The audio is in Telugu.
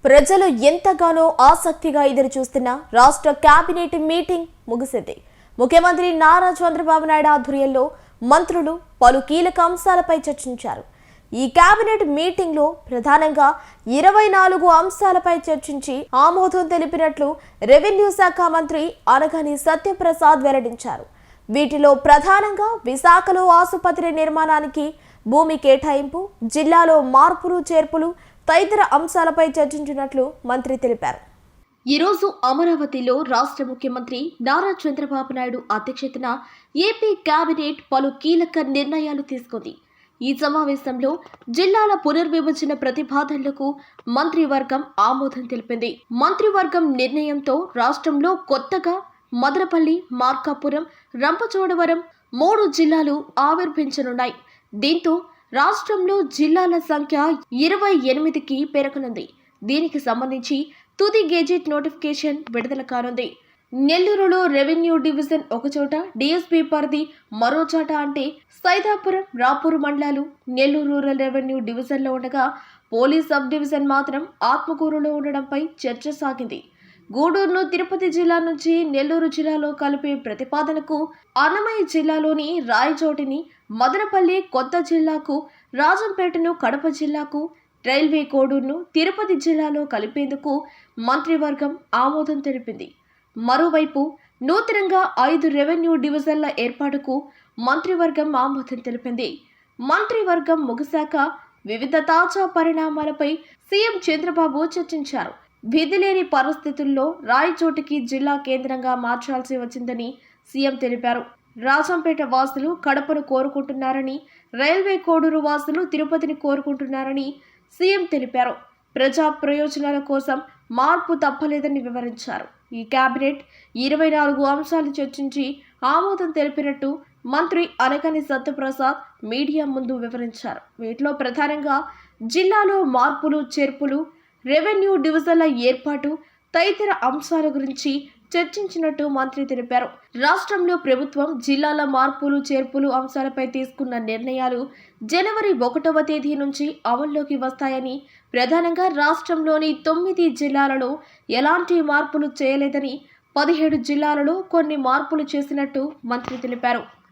ప్రజలు ఎంతగానో ఆసక్తిగా ఎదురు చూస్తున్న రాష్ట్ర కేబినెట్ మీటింగ్ ముగిసింది. ముఖ్యమంత్రి నారా చంద్రబాబు నాయుడు ఆధ్వర్యంలో మంత్రులు పలు కీలక అంశాలపై చర్చించారు. ఈ కేబినెట్ మీటింగ్ లో ప్రధానంగా 24 అంశాలపై చర్చించి ఆమోదం తెలిపినట్లు రెవెన్యూ శాఖ మంత్రి అనగాని సత్యప్రసాద్ వెల్లడించారు. వీటిలో ప్రధానంగా విశాఖలో ఆసుపత్రి నిర్మాణానికి భూమి కేటాయింపు, జిల్లాలో మార్పులు చేర్పులు తదితర అంశాలపై చర్చించినట్లు మంత్రి తెలిపారు. ఈరోజు అమరావతిలో రాష్ట్ర ముఖ్యమంత్రి నారా చంద్రబాబు నాయుడు అధ్యక్షతన ఏపీ కేబినెట్ పలు కీలక నిర్ణయాలు తీసుకుంది. ఈ సమావేశంలో జిల్లాల పునర్విభజన ప్రతిపాదనలకు మంత్రివర్గం ఆమోదం తెలిపింది. మంత్రివర్గం నిర్ణయంతో రాష్ట్రంలో కొత్తగా మదనపల్లి, మార్కాపురం, రంపచోడవరం 3 జిల్లాలు ఆవిర్భించనున్నాయి. దీంతో రాష్ట్రంలో జిల్లాల సంఖ్య 28కి పెరగనుంది. దీనికి సంబంధించి తుది గెజెట్ నోటిఫికేషన్ విడుదల కానుంది. నెల్లూరులో రెవెన్యూ డివిజన్ ఒకచోట, డిఎస్పీ పరిధి మరోచోట అంటే సైదాపురం, రాపూరు మండలాలు నెల్లూరు రూరల్ రెవెన్యూ డివిజన్లో ఉండగా పోలీస్ సబ్ డివిజన్ మాత్రం ఆత్మకూరులో ఉండడంపై చర్చ సాగింది. గూడూరును తిరుపతి జిల్లా నుంచి నెల్లూరు జిల్లాలో కలిపే ప్రతిపాదనకు, అన్నమయ్య జిల్లాలోని రాయచోటిని మదనపల్లి కొత్త జిల్లాకు, రాజంపేటను కడప జిల్లాకు, రైల్వే కోడూరును తిరుపతి జిల్లాలో కలిపేందుకు మంత్రివర్గం ఆమోదం తెలిపింది. మరోవైపు నూతనంగా 5 రెవెన్యూ డివిజన్ల ఏర్పాటుకు మంత్రివర్గం ఆమోదం తెలిపింది. మంత్రివర్గం ముగిశాక వివిధ తాజా పరిణామాలపై సీఎం చంద్రబాబు చర్చించారు. విధి లేని పరిస్థితుల్లో రాయచోటికి జిల్లా కేంద్రంగా మార్చాల్సి వచ్చిందని సీఎం తెలిపారు. రాజంపేట వాసులు కడపను కోరుకుంటున్నారని, రైల్వే కోడూరు వాసులు తిరుపతిని కోరుకుంటున్నారని సీఎం తెలిపారు. ప్రజా ప్రయోజనాల కోసం మార్పు తప్పలేదని వివరించారు. ఈ కేబినెట్ 24 అంశాలు చర్చించి ఆమోదం తెలిపినట్టు మంత్రి అనగాని సత్యప్రసాద్ మీడియా ముందు వివరించారు. వీటిలో ప్రధానంగా జిల్లాలో మార్పులు చేర్పులు, రెవెన్యూ డివిజన్ల ఏర్పాటు తదితర అంశాల గురించి చర్చించినట్టు మంత్రి తెలిపారు. రాష్ట్రంలో ప్రభుత్వం జిల్లాల మార్పులు చేర్పులు అంశాలపై తీసుకున్న నిర్ణయాలు జనవరి 1వ తేదీ నుంచి అమల్లోకి వస్తాయని, ప్రధానంగా రాష్ట్రంలోని 9 జిల్లాలలో ఎలాంటి మార్పులు చేయలేదని, 17 జిల్లాలలో కొన్ని మార్పులు చేసినట్టు మంత్రి తెలిపారు.